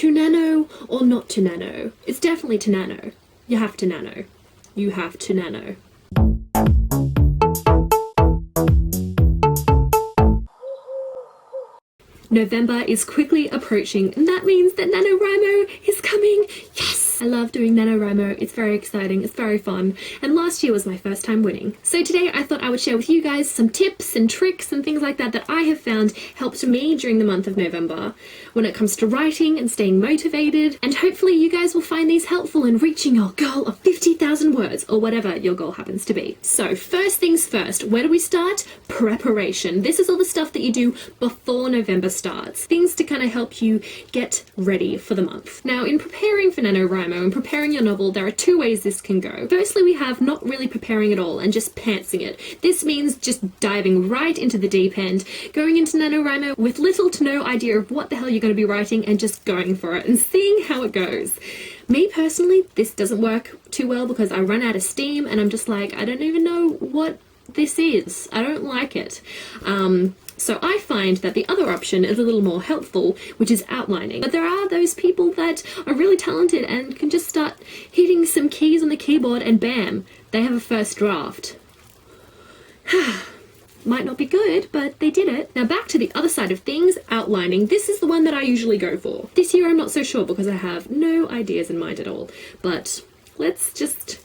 to nano or not to nano? It's definitely to nano. You have to nano. You have to nano. November is quickly approaching, and that means that NaNoWriMo is coming. Yes! I love doing NaNoWriMo. It's very exciting. It's very fun. And last year was my first time winning. So today I thought I would share with you guys some tips and tricks and things like that that I have found helped me during the month of November when it comes to writing and staying motivated. And hopefully you guys will find these helpful in reaching your goal of 50,000 words or whatever your goal happens to be. So first things first, where do we start? Preparation. This is all the stuff that you do before November starts. Things to kind of help you get ready for the month. Now, in preparing for NaNoWriMo and preparing your novel, there are two ways this can go. Firstly, we have not really preparing at all and just pantsing it. This means just diving right into the deep end, going into NaNoWriMo with little to no idea of what the hell you're going to be writing and just going for it and seeing how it goes. Me personally, this doesn't work too well because I run out of steam and I'm just like, I don't even know what this is. I don't like it. So I find that the other option is a little more helpful, which is outlining. But there are those people that are really talented and can just start hitting some keys on the keyboard and bam, they have a first draft. Might not be good, but they did it. Now back to the other side of things, outlining. This is the one that I usually go for. This year I'm not so sure because I have no ideas in mind at all. But let's just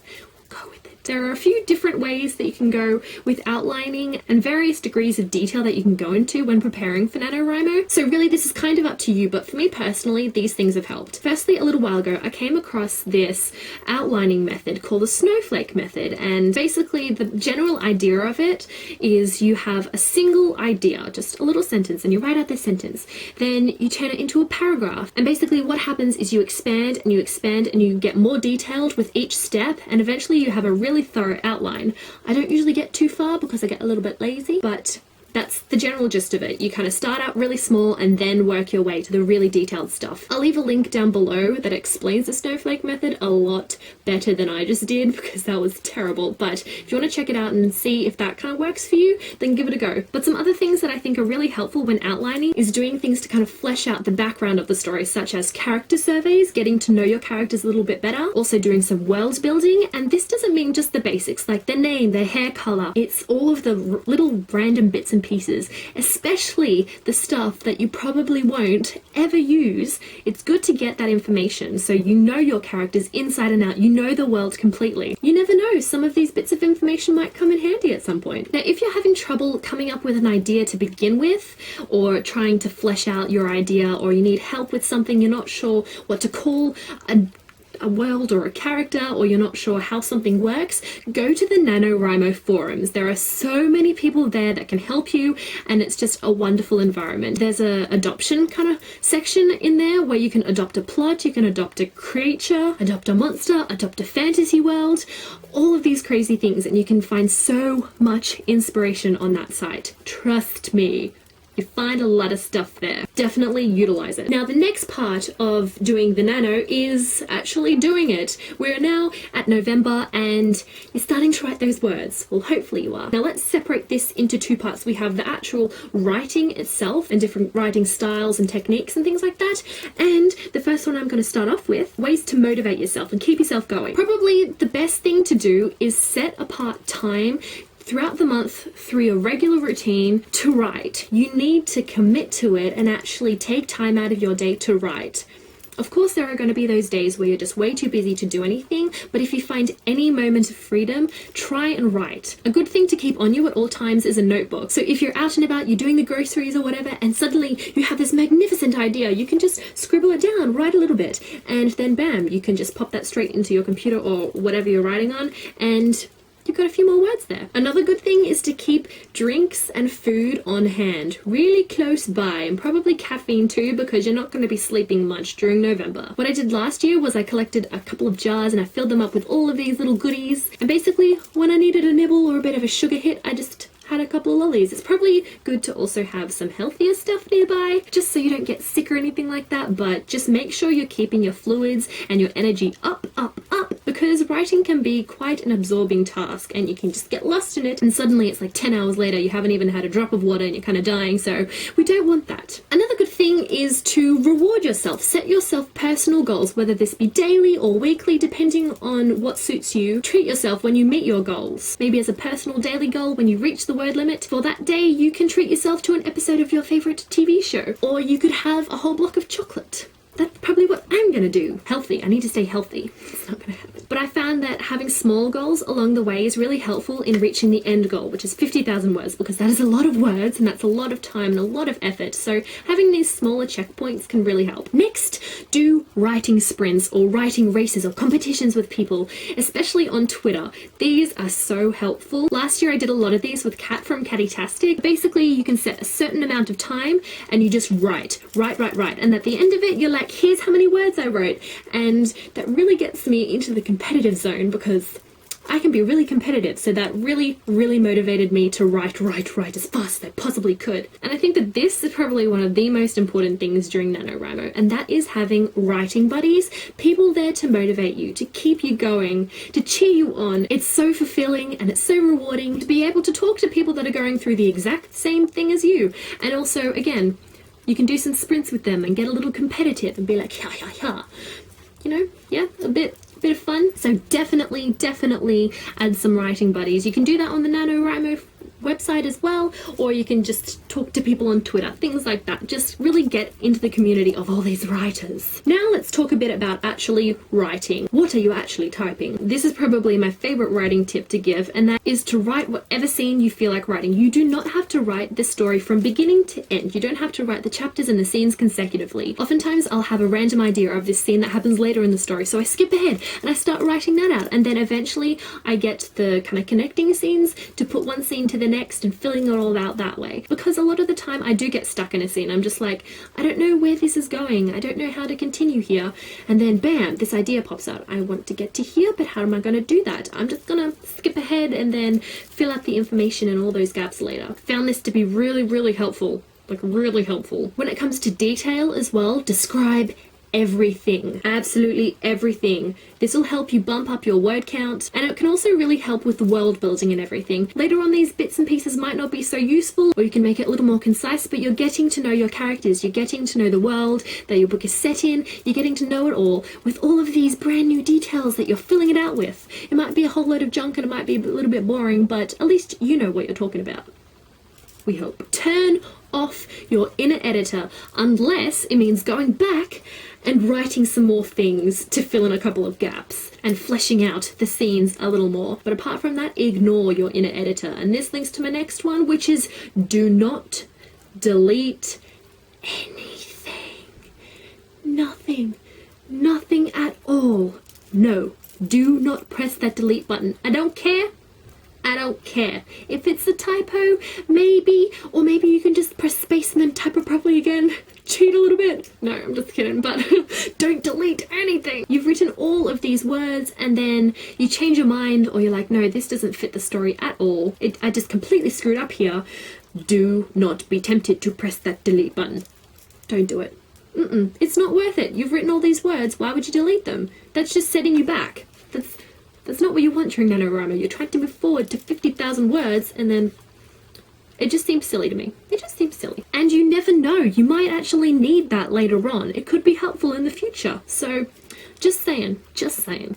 go with it. There are a few different ways that you can go with outlining and various degrees of detail that you can go into when preparing for NaNoWriMo. So really this is kind of up to you, but for me personally, these things have helped. Firstly, a little while ago, I came across this outlining method called the snowflake method. And basically the general idea of it is you have a single idea, just a little sentence, and you write out this sentence. Then you turn it into a paragraph. And basically what happens is you expand and you expand and you get more detailed with each step. And eventually you have a really thorough outline. I don't usually get too far because I get a little bit lazy, but that's the general gist of it. You kind of start out really small and then work your way to the really detailed stuff. I'll leave a link down below that explains the snowflake method a lot better than I just did because that was terrible. But if you want to check it out and see if that kind of works for you, then give it a go. But some other things that I think are really helpful when outlining is doing things to kind of flesh out the background of the story, such as character surveys, getting to know your characters a little bit better, also doing some world building. And this doesn't mean just the basics like their name, their hair color. It's all of the little random bits and pieces, especially the stuff that you probably won't ever use. It's good to get that information so you know your characters inside and out, you know the world completely. You never know, some of these bits of information might come in handy at some point. Now, if you're having trouble coming up with an idea to begin with, or trying to flesh out your idea, or you need help with something, you're not sure what to call a world or a character, or you're not sure how something works, go to the NaNoWriMo forums. There are so many people there that can help you, and it's just a wonderful environment. There's a adoption kind of section in there where you can adopt a plot, you can adopt a creature, adopt a monster, adopt a fantasy world, all of these crazy things, and you can find so much inspiration on that site. Trust me. You find a lot of stuff there. Definitely utilize it. Now, the next part of doing the nano is actually doing it. We're now at November and you're starting to write those words. Well, hopefully you are. Now, let's separate this into two parts. We have the actual writing itself and different writing styles and techniques and things like that. And the first one I'm going to start off with, ways to motivate yourself and keep yourself going. Probably the best thing to do is set apart time throughout the month through your regular routine to write. You need to commit to it and actually take time out of your day to write. Of course, there are going to be those days where you're just way too busy to do anything, but if you find any moment of freedom, try and write. A good thing to keep on you at all times is a notebook. So if you're out and about, you're doing the groceries or whatever, and suddenly you have this magnificent idea, you can just scribble it down, write a little bit, and then bam, you can just pop that straight into your computer or whatever you're writing on, and you've got a few more words there. Another good thing is to keep drinks and food on hand, really close by, and probably caffeine too, because you're not going to be sleeping much during November. What I did last year was I collected a couple of jars and I filled them up with all of these little goodies, and basically when I needed a nibble or a bit of a sugar hit, I just had a couple of lollies. It's probably good to also have some healthier stuff nearby, just so you don't get sick or anything like that, but just make sure you're keeping your fluids and your energy up, because writing can be quite an absorbing task and you can just get lost in it, and suddenly it's like 10 hours later you haven't even had a drop of water and you're kind of dying, so we don't want that. Another good thing thing is to reward yourself. Set yourself personal goals, whether this be daily or weekly, depending on what suits you. Treat yourself when you meet your goals. Maybe as a personal daily goal, when you reach the word limit for that day, you can treat yourself to an episode of your favorite TV show. Or you could have a whole block of chocolate. That's probably what I'm gonna do. Healthy. I need to stay healthy. It's not gonna happen. But I found that having small goals along the way is really helpful in reaching the end goal, which is 50,000 words, because that is a lot of words and that's a lot of time and a lot of effort. So having these smaller checkpoints can really help. Next, do writing sprints or writing races or competitions with people, especially on Twitter. These are so helpful. Last year I did a lot of these with Kat from Cattytastic. Basically, you can set a certain amount of time and you just write. And at the end of it, you're like, here's how many words I wrote. And that really gets me into the competitive zone because I can be really competitive. So that really motivated me to write as fast as I possibly could. And I think that this is probably one of the most important things during NaNoWriMo, and that is having writing buddies, people there to motivate you, to keep you going, to cheer you on. It's so fulfilling and it's so rewarding to be able to talk to people that are going through the exact same thing as you. And also, again, you can do some sprints with them and get a little competitive and be like, ha. You know, yeah, a bit of fun. So definitely add some writing buddies. You can do that on the NaNoWriMo website as well, or you can just talk to people on Twitter, things like that. Just really get into the community of all these writers. Now let's talk a bit about actually writing. What are you actually typing? This is probably my favorite writing tip to give, and that is to write whatever scene you feel like writing. You do not have to write the story from beginning to end. You don't have to write the chapters and the scenes consecutively. Oftentimes I'll have a random idea of this scene that happens later in the story, so I skip ahead and I start writing that out, and then eventually I get the kind of connecting scenes to put one scene to the next and filling it all out that way. Because a lot of the time I do get stuck in a scene. I'm just like, I don't know where this is going. I don't know how to continue here. And then bam, this idea pops out. I want to get to here, but how am I going to do that? I'm just going to skip ahead and then fill out the information in all those gaps later. Found this to be really helpful. Like really helpful. When it comes to detail as well, describe everything, absolutely everything. This will help you bump up your word count, and it can also really help with the world building and everything. Later on, these bits and pieces might not be so useful, or you can make it a little more concise, but you're getting to know your characters, you're getting to know the world that your book is set in, you're getting to know it all with all of these brand new details that you're filling it out with. It might be a whole load of junk and it might be a little bit boring, but at least you know what you're talking about. We hope. Turn off your inner editor unless it means going back and writing some more things to fill in a couple of gaps and fleshing out the scenes a little more. But apart from that, ignore your inner editor. And this links to my next one, which is do not delete anything. Nothing at all. No, do not press that delete button. I don't care. If it's a typo, maybe, or maybe you can just press space and then type it properly again. Cheat a little bit. No, I'm just kidding, but don't delete anything. You've written all of these words and then you change your mind, or you're like, no, this doesn't fit the story at all. I just completely screwed up here. Do not be tempted to press that delete button. Don't do it. It's not worth it. You've written all these words. Why would you delete them? That's just setting you back. That's not what you want during NaNoWriMo. You're trying to move forward to 50,000 words and then it just seems silly to me. It just seems silly. And you never know. You might actually need that later on. It could be helpful in the future. So just saying.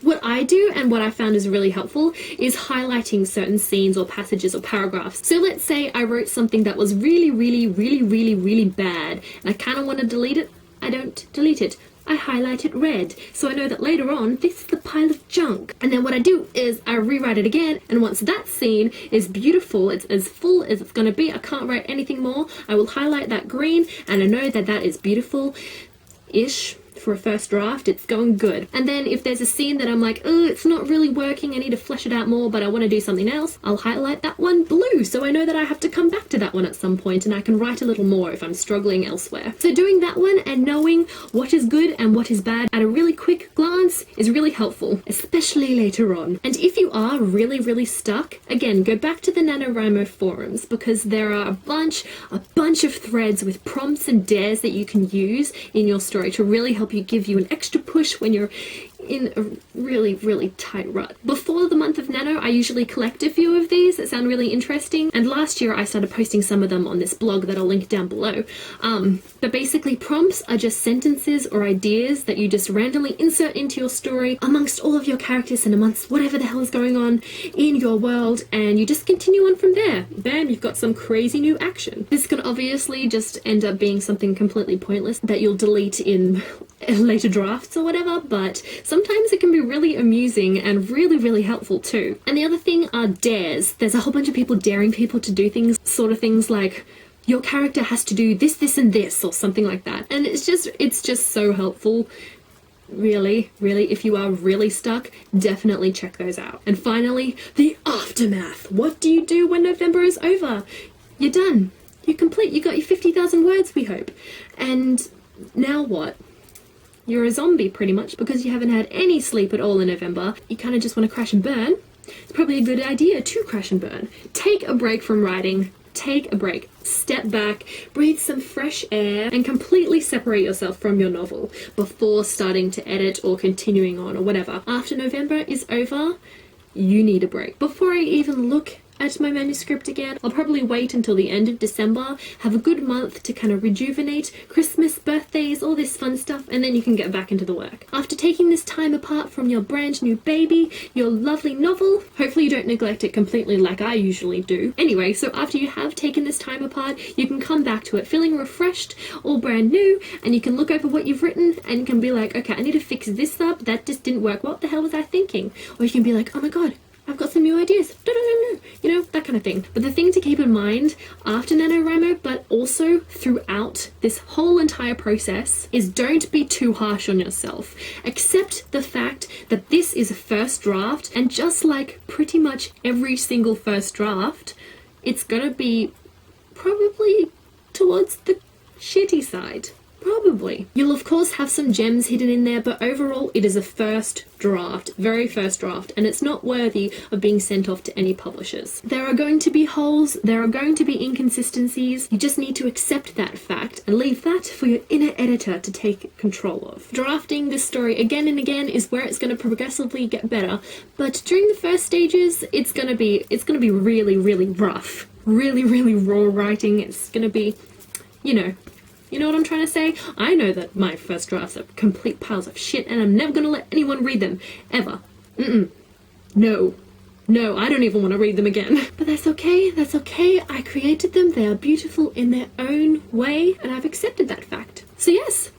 What I do and what I found is really helpful is highlighting certain scenes or passages or paragraphs. So let's say I wrote something that was really bad and I kind of want to delete it. I don't delete it. I highlight it red, so I know that later on, this is the pile of junk. And then what I do is I rewrite it again, and once that scene is beautiful, it's as full as it's going to be, I can't write anything more, I will highlight that green, and I know that that is beautiful-ish. For a first draft, it's going good. And then if there's a scene that I'm like, oh, it's not really working, I need to flesh it out more, but I want to do something else, I'll highlight that one blue, so I know that I have to come back to that one at some point and I can write a little more if I'm struggling elsewhere. So doing that one and knowing what is good and what is bad at a really quick glance is really helpful, especially later on. And if you are really stuck, again, go back to the NaNoWriMo forums, because there are a bunch of threads with prompts and dares that you can use in your story to really help give you an extra push when you're in a really, really tight rut. Before the month of Nano, I usually collect a few of these that sound really interesting, and last year I started posting some of them on this blog that I'll link down below. But basically prompts are just sentences or ideas that you just randomly insert into your story amongst all of your characters and amongst whatever the hell is going on in your world, and you just continue on from there. Bam, you've got some crazy new action. This can obviously just end up being something completely pointless that you'll delete in later drafts or whatever, but sometimes it can be really amusing and really, really helpful too. And the other thing are dares. There's a whole bunch of people daring people to do things, sort of things like, your character has to do this, this, and this, or something like that. And it's just so helpful. Really, if you are really stuck, definitely check those out. And finally, the aftermath. What do you do when November is over? You're done. You're complete. You got your 50,000 words, we hope. And now what? You're a zombie pretty much because you haven't had any sleep at all in November. You kind of just want to crash and burn. It's probably a good idea to crash and burn. Take a break from writing. Take a break. Step back, breathe some fresh air, and completely separate yourself from your novel before starting to edit or continuing on or whatever. After November is over, you need a break. Before I even look at my manuscript again, I'll probably wait until the end of December, have a good month to kind of rejuvenate, Christmas, birthdays, all this fun stuff, and then you can get back into the work. After taking this time apart from your brand new baby, your lovely novel, hopefully you don't neglect it completely like I usually do. Anyway, so after you have taken this time apart, you can come back to it feeling refreshed, all brand new, and you can look over what you've written and you can be like, okay, I need to fix this up, that just didn't work, what the hell was I thinking? Or you can be like, oh my god, I've got some new ideas, you know, that kind of thing. But the thing to keep in mind after NaNoWriMo, but also throughout this whole entire process, is don't be too harsh on yourself. Accept the fact that this is a first draft, and just like pretty much every single first draft, it's gonna be probably towards the shitty side. Probably. You'll of course have some gems hidden in there, but overall it is a first draft, very first draft, and it's not worthy of being sent off to any publishers. There are going to be holes, there are going to be inconsistencies, you just need to accept that fact and leave that for your inner editor to take control of. Drafting this story again and again is where it's going to progressively get better, but during the first stages it's going to be really, really rough. Really, really raw writing. It's going to be, you know what I'm trying to say? I know that my first drafts are complete piles of shit and I'm never going to let anyone read them, ever. No, I don't even want to read them again. But that's okay, I created them, they are beautiful in their own way, and I've accepted that fact. So yes,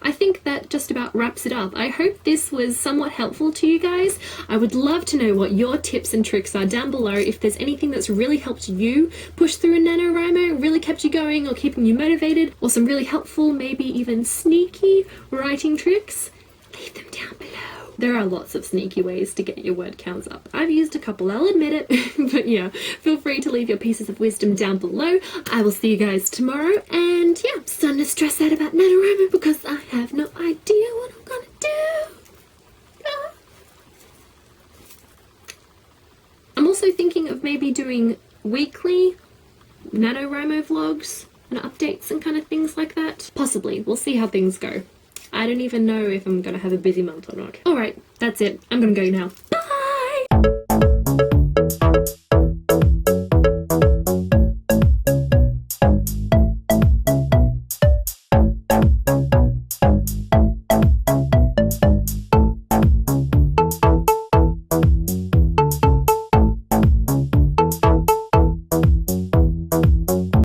I think that just about wraps it up. I hope this was somewhat helpful to you guys. I would love to know what your tips and tricks are down below. If there's anything that's really helped you push through NaNoWriMo, really kept you going or keeping you motivated, or some really helpful, maybe even sneaky writing tricks, leave them down below. There are lots of sneaky ways to get your word counts up. I've used a couple, I'll admit it, but yeah, feel free to leave your pieces of wisdom down below. I will see you guys tomorrow, and yeah, I'm starting to stress out about NaNoWriMo because I have no idea what I'm gonna do. I'm also thinking of maybe doing weekly NaNoWriMo vlogs and updates and kind of things like that. Possibly, we'll see how things go. I don't even know if I'm gonna have a busy month or not. Alright, that's it. I'm gonna go now.